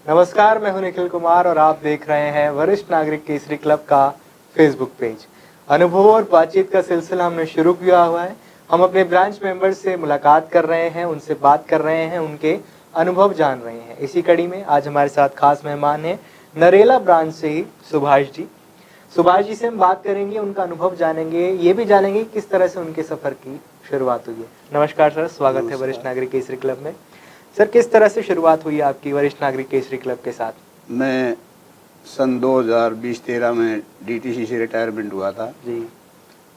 नमस्कार, मैं हूं निखिल कुमार और आप देख रहे हैं वरिष्ठ नागरिक केसरी क्लब का फेसबुक पेज। अनुभव और बातचीत का सिलसिला हमने शुरू किया हुआ है। हम अपने ब्रांच मेंबर से मुलाकात कर रहे हैं, उनसे बात कर रहे हैं, उनके अनुभव जान रहे हैं। इसी कड़ी में आज हमारे साथ खास मेहमान हैं नरेला ब्रांच से ही सुभाष जी। सुभाष जी से हम बात करेंगे, उनका अनुभव जानेंगे, ये भी जानेंगे किस तरह से उनके सफर की शुरुआत हुई है। नमस्कार सर, स्वागत है वरिष्ठ नागरिक केसरी क्लब में। सर, किस तरह से शुरुआत हुई आपकी वरिष्ठ नागरिक केसरी क्लब के साथ? मैं सन 2020-13 में डीटीसी से रिटायरमेंट हुआ था जी।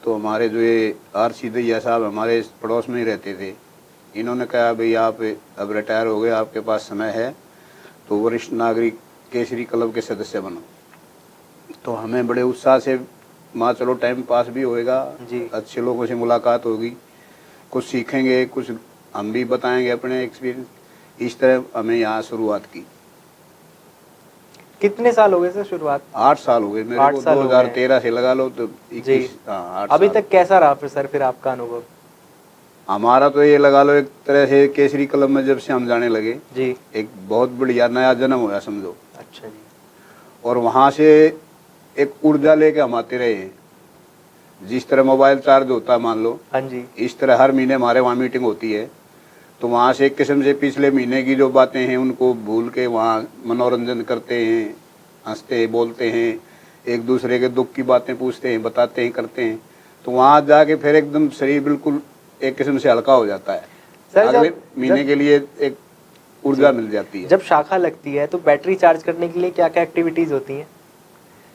तो हमारे जो ये आर.सी. दैया साहब हमारे पड़ोस में ही रहते थे। इन्होंने कहा भाई आप अब रिटायर हो गए, आपके पास समय है तो वरिष्ठ नागरिक केसरी क्लब के सदस्य बनो। तो हमें बड़े उत्साह से माँ चलो टाइम पास भी होएगा, अच्छे लोगों से मुलाकात होगी, कुछ सीखेंगे, कुछ हम भी बताएंगे अपने एक्सपीरियंस। इस तरह हमें यहाँ शुरुआत की। कितने साल हो गए सर शुरुआत? 8 साल हो गए मेरे को, 2013 से लगा लो तो 21। हाँ, 8 अभी साल। तक कैसा रहा फिर सर आपका अनुभव? हमारा तो ये लगा लो एक तरह से केसरी क्लब में जब से हम जाने लगे जी, एक बहुत बढ़िया नया जन्म हुआ समझो। अच्छा जी। और वहाँ से एक ऊर्जा लेके हम आते रहे हैं। जिस तरह मोबाइल चार्ज होता है मान लो, हाँ जी। इस तरह हर महीने हमारे वहाँ मीटिंग होती है। तो वहाँ से एक किस्म से पिछले महीने की जो बातें हैं उनको भूल के वहाँ मनोरंजन करते हैं, हंसते हैं, बोलते हैं, एक दूसरे के दुख की बातें पूछते हैं, बताते हैं, करते हैं। तो वहाँ जाके फिर एकदम शरीर बिल्कुल एक किस्म से हल्का हो जाता है। सर, अगले महीने के लिए एक ऊर्जा मिल जाती है। जब शाखा लगती है तो बैटरी चार्ज करने के लिए क्या क्या एक्टिविटीज होती हैं?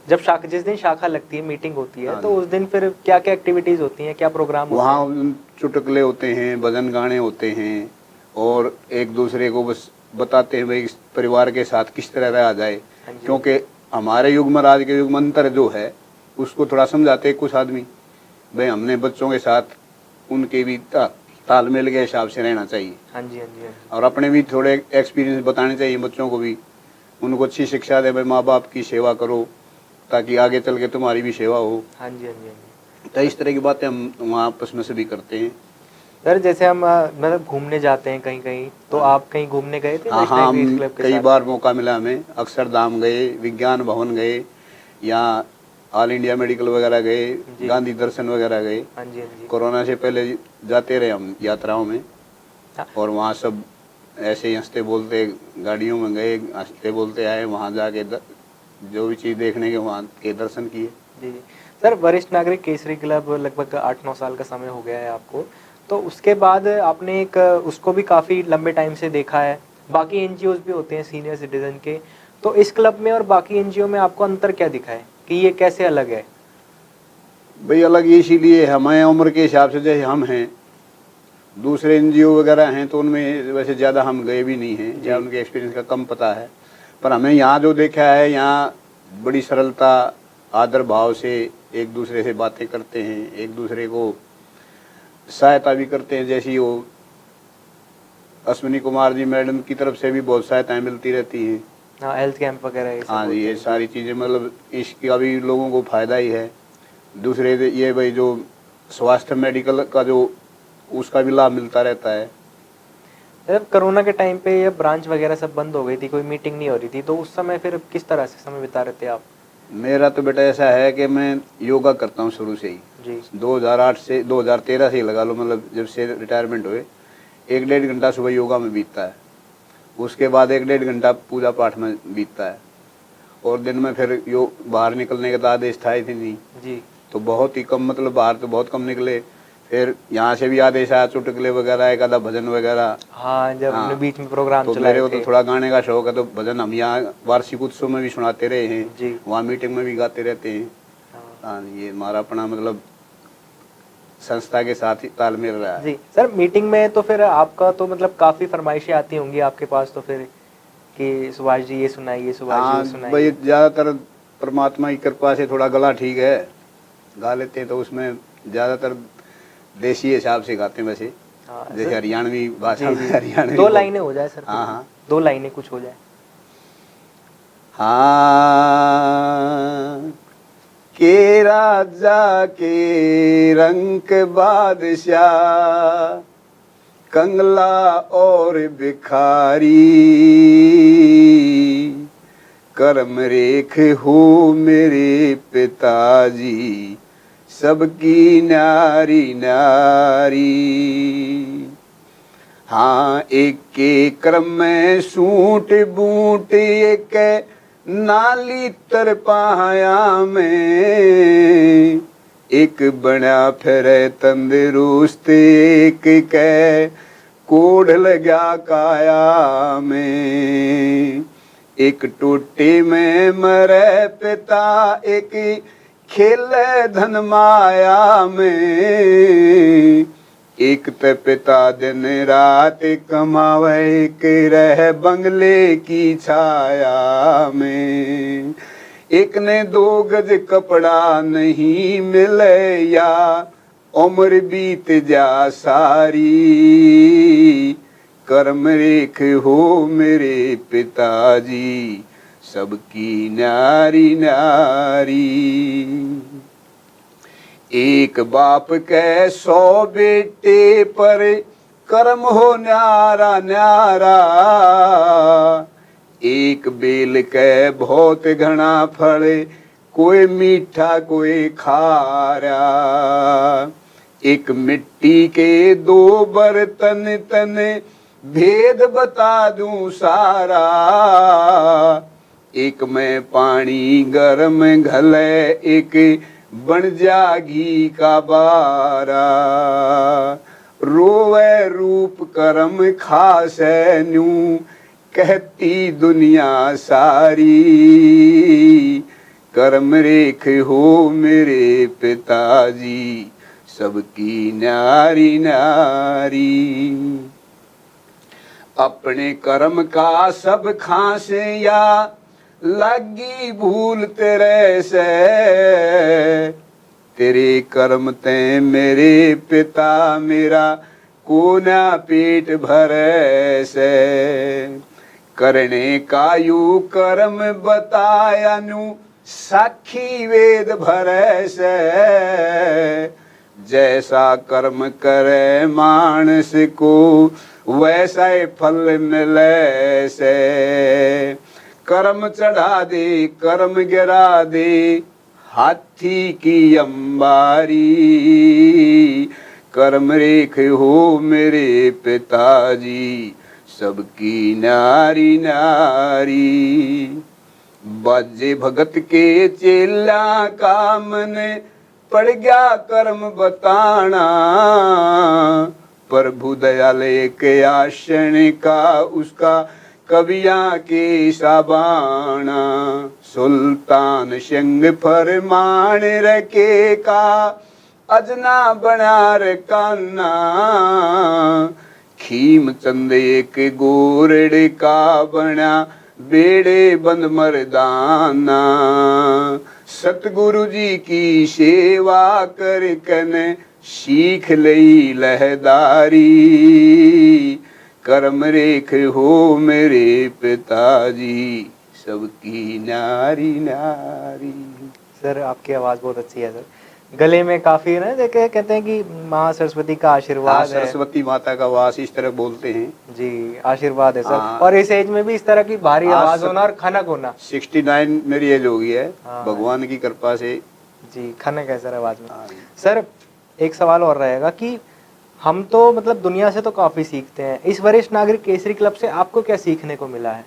जब शाखा, जिस दिन शाखा लगती है, मीटिंग होती है, तो उस दिन फिर क्या क्या एक्टिविटीज होती हैं, क्या प्रोग्राम होते हैं? वहाँ चुटकुले होते हैं, भजन गाने होते हैं और एक दूसरे को बस बताते हैं भाई परिवार के साथ किस तरह रहा जाए। क्योंकि हमारे युग में, आज के युग में अंतर जो है उसको थोड़ा समझाते हैं कुछ आदमी, भाई हमने बच्चों के साथ उनके भी तालमेल के हिसाब से रहना चाहिए। हाँ जी, हाँ जी, हाँ जी। और अपने भी थोड़े एक्सपीरियंस बताने चाहिए बच्चों को भी, उनको अच्छी शिक्षा दे, भाई माँ बाप की सेवा करो ताकि आगे चल के तुम्हारी भी सेवा हो। हाँ जी, हाँ जी, हाँ जी। तो इस तरह की बातें हम वहाँ आपस में से भी करते हैं। सर, जैसे हम मतलब घूमने जाते हैं कहीं कहीं, तो आप कहीं घूमने गए थे? हाँ हाँ, हम कई बार मौका मिला हमें, अक्षरधाम गए, विज्ञान भवन गए, या ऑल इंडिया मेडिकल वगैरह गए, गांधी दर्शन वगैरह गए। हाँ जी, हाँ जी। कोरोना से पहले जाते रहे हम यात्राओं में। और वहाँ सब ऐसे ही हंसते बोलते गाड़ियों में गए, हंसते बोलते आए, वहाँ जाके जो भी चीज़ देखने के वहाँ के दर्शन किए। जी जी। सर, वरिष्ठ नागरिक केसरी क्लब लगभग 8-9 साल का समय हो गया है आपको, तो उसके बाद आपने एक उसको भी काफ़ी लंबे टाइम से देखा है। बाकी एनजीओज भी होते हैं सीनियर सिटीजन के, तो इस क्लब में और बाकी एनजीओ में आपको अंतर क्या दिखा है कि ये कैसे अलग है? भाई अलग इसीलिए हमें उम्र के हिसाब से जैसे हम हैं, दूसरे एनजीओ वगैरह हैं तो उनमें वैसे ज़्यादा हम गए भी नहीं हैं या उनके एक्सपीरियंस का कम पता है। पर हमें यहाँ जो देखा है, यहाँ बड़ी सरलता, आदर भाव से एक दूसरे से बातें करते हैं, एक दूसरे को सहायता भी करते हैं। जैसी वो अश्विनी कुमार जी मैडम की तरफ से भी बहुत सहायताएं मिलती रहती हैं। हाँ, हेल्थ कैंप वगैरह। हाँ जी, ये सारी चीज़ें मतलब इसका भी लोगों को फ़ायदा ही है। दूसरे ये भाई जो स्वास्थ्य मेडिकल का जो उसका भी लाभ मिलता रहता है। जब कोरोना के टाइम पे ये ब्रांच वगैरह सब बंद हो गई थी, कोई मीटिंग नहीं हो रही थी, तो उस समय फिर किस तरह से समय बिता रहे थे आप? मेरा तो बेटा ऐसा है कि मैं योगा करता हूँ शुरू से ही। जी। 2008 से 2013 से ही लगा लो, मतलब जब से रिटायरमेंट हुए 1-1.5 घंटा सुबह योगा में बीतता है, उसके बाद 1-1.5 घंटा पूजा पाठ में बीतता है, और दिन में फिर बाहर निकलने का आदेश था ही नहीं जी। तो बहुत ही कम, मतलब बाहर तो बहुत कम निकले। फिर यहाँ से भी आदेश आया, चुटकुले वगैरह, एक आधा भजन वगैरह। हाँ, जब हमने बीच में प्रोग्राम तो चलाए मेरे को थे। तो थोड़ा गाने का शौक है, तो भजन हम यहाँ वार्षिक उत्सव में भी सुनाते रहे हैं जी। वहाँ मीटिंग में भी गाते रहते हैं। हाँ, ये हमारा अपना मतलब संस्था के साथ ही तालमेल रहा है। जी सर, मीटिंग में तो फिर आपका तो मतलब काफ़ी फरमाइशें आती होंगी आपके पास तो फिर, कि सुभाष जी ये सुनाइए, सुभाष जी ये सुनाइए। भाई ज़्यादातर परमात्मा की कृपा से थोड़ा गला ठीक है, गा लेते हैं, तो उसमें ज़्यादातर देसी हिसाब से गाते हैं वैसे। हाँ, जैसे हरियाणवी भाषा में हरियाणवी 2 लाइनें हो जाए सर। हाँ हाँ, 2 लाइनें कुछ हो जाए। हाँ, के राजा के रंक बादशाह, कंगला और भिखारी, कर्म रेख हो मेरे पिताजी, सबकी नारी नारी। हाँ, एक के क्रम में सूट बूट एक नाली तर पाया में, एक बना फिरे तंदुरुस्त एक के कोढ़ लगा काया में। एक टोटे में मरे पिता एक खेल धन माया में, एक त पिता दिन रात कमावे एक रह बंगले की छाया में। एक ने 2 गज कपड़ा नहीं मिले या उम्र बीत जा सारी, कर्म रेख हो मेरे पिताजी, सबकी नारी नारी। एक बाप के 100 बेटे पर कर्म हो न्यारा न्यारा, एक बेल के बहुत घना फल, कोई मीठा कोई खारा। एक मिट्टी के 2 बर्तन तन भेद बता दूं सारा, एक में पानी गरम घले एक बन जा घी का बारा। रोवे रूप कर्म खासे न्यू कहती दुनिया सारी, कर्म रेख हो मेरे पिताजी, सबकी नारी नारी। अपने कर्म का सब खांसे या लगी भूल तेरे से, तेरे कर्म ते मेरे पिता मेरा कोना पेट भरे से। करने का यू कर्म बताया नु साखी वेद भरे से, जैसा कर्म करे मानस को वैसा ही फल मिले से। कर्म चढ़ा दे कर्म गिरा दे हाथी की अंबारी, कर्म रेख हो मेरे पिताजी, सबकी नारी नारी। बाजे भगत के चेला का मन पड़ गया कर्म बताना, प्रभु दयाल के आशन का उसका कवियां के साबाना। सुल्तान सिंह फरमान रखे का अजना बना रकाना, खीम चंद एक गोरड़ का बना बेड़े बंद मर्दाना। सतगुरु जी की सेवा कर कन सीख लई लहदारी, कर्म रेख हो मेरे पिताजी, सबकी नारी नारी। सर आपकी आवाज़ बहुत अच्छी है सर, गले में काफी ना देखे कहते हैं कि माँ सरस्वती का आशीर्वाद है। सरस्वती माता का वास इस तरह बोलते हैं जी, आशीर्वाद है सर। हाँ। और इस एज में भी इस तरह की भारी आवाज होना और खनक होना। 69 मेरी एज हो गई है, हाँ। भगवान की कृपा से। जी, खनक है सर आवाज में। हाँ। सर एक सवाल और रहेगा कि हम तो मतलब दुनिया से तो काफी सीखते हैं, इस वरिष्ठ नागरिक केसरी क्लब से आपको क्या सीखने को मिला है?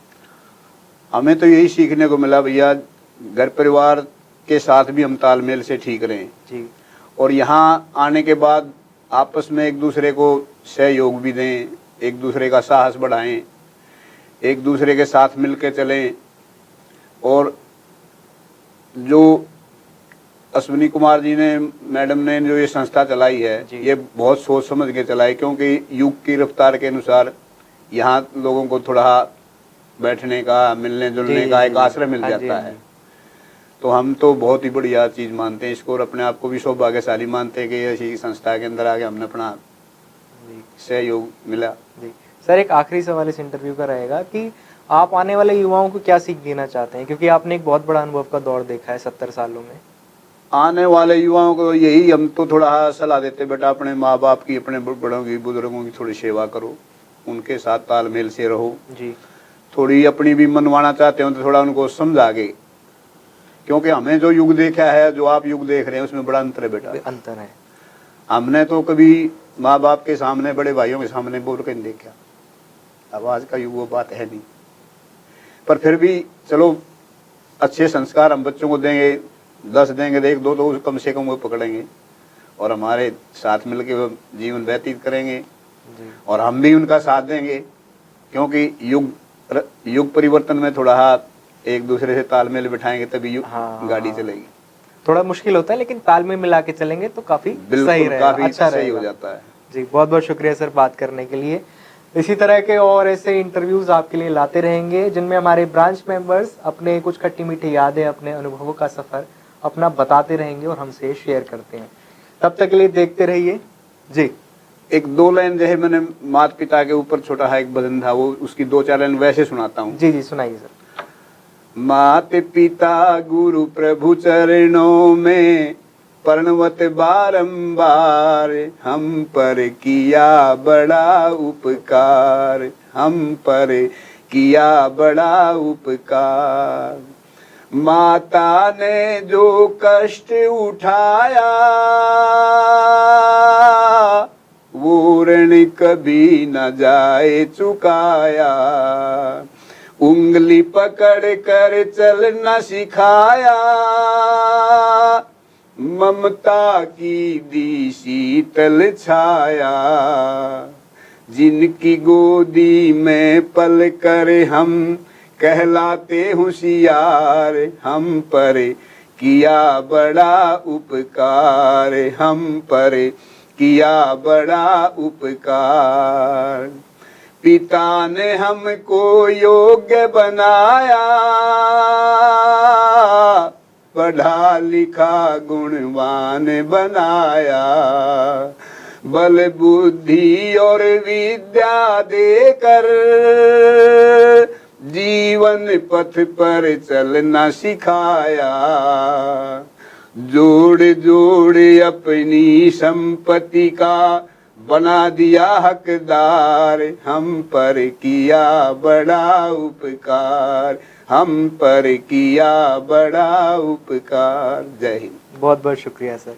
हमें तो यही सीखने को मिला भैया, घर परिवार के साथ भी हम तालमेल से ठीक रहें जी। और यहाँ आने के बाद आपस में एक दूसरे को सहयोग भी दें, एक दूसरे का साहस बढ़ाएं, एक दूसरे के साथ मिलकर चलें। और जो अश्विनी कुमार जी ने मैडम ने जो ये संस्था चलाई है, ये बहुत सोच समझ के चलाई, क्योंकि युग की रफ्तार के अनुसार यहाँ लोगों को थोड़ा बैठने का, मिलने जुलने का एक आश्रय मिल जाता है। तो हम तो बहुत ही बढ़िया चीज़ मानते हैं इसको और अपने आप को भी सौभाग्यशाली मानते हैं कि ऐसी संस्था के अंदर आके हमने अपना सहयोग मिला। जी सर, एक आखिरी सवाल इस इंटरव्यू का रहेगा कि आप आने वाले युवाओं को क्या सीख देना चाहते हैं, क्योंकि आपने एक बहुत बड़ा अनुभव का दौर देखा है 70 सालों में। आने वाले युवाओं को यही हम तो थोड़ा सलाह देते, बेटा अपने माँ बाप की, अपने बड़ों की, बुजुर्गों की थोड़ी सेवा करो, उनके साथ तालमेल से रहो जी। थोड़ी अपनी भी मनवाना चाहते हो तो थोड़ा उनको समझा के, क्योंकि हमें जो युग देखा है, जो आप युग देख रहे हैं, उसमें बड़ा अंतर है बेटा। अंतर है। हमने तो कभी माँ बाप के सामने, बड़े भाइयों के सामने बोल के नहीं देखा। अब आज का युग वो बात है नहीं, पर फिर भी चलो अच्छे संस्कार हम बच्चों को देंगे, 10 देंगे तो 1-2 तो कम से कम वो पकड़ेंगे और हमारे साथ मिलके वो जीवन व्यतीत करेंगे जी। और हम भी उनका साथ देंगे, क्योंकि युग परिवर्तन में थोड़ा हाथ एक दूसरे से तालमेल बिठाएंगे तभी गाड़ी चलेगी। थोड़ा मुश्किल होता है, लेकिन तालमेल मिला के चलेंगे तो काफी सही रहेगा, काफी अच्छा सही हो जाता है। जी, बहुत बहुत शुक्रिया सर बात करने के लिए। इसी तरह के और ऐसे इंटरव्यूज आपके लिए लाते रहेंगे, जिनमें हमारे ब्रांच मेंबर्स अपने कुछ खट्टी मीठी यादें, अपने अनुभवों का सफर अपना बताते रहेंगे और हमसे शेयर करते हैं। तब तक के लिए देखते रहिए। जी, 1-2 लाइन जो है, मैंने माता पिता के ऊपर छोटा सा एक भजन था, वो उसकी 2-4 लाइन वैसे सुनाता हूँ। जी जी, सुनाइए सर। मात पिता गुरु प्रभु चरणों में प्रणवत बारंबार, हम पर किया बड़ा उपकार, हम पर किया बड़ा उपकार। माता ने जो कष्ट उठाया वो ऋण कभी न जाए चुकाया, उंगली पकड़ कर चलना सिखाया, ममता की दी शीतल छाया। जिनकी गोदी में पल कर हम कहलाते होशियार, हम पर किया बड़ा उपकार, हम पर किया बड़ा उपकार। पिता ने हमको योग्य बनाया, पढ़ा लिखा गुणवान बनाया, बल बुद्धि और विद्या देकर जीवन पथ पर चलना सिखाया। जोड़ जोड़ अपनी संपत्ति का बना दिया हकदार, हम पर किया बड़ा उपकार, हम पर किया बड़ा उपकार। जय हिंद। बहुत बहुत शुक्रिया सर।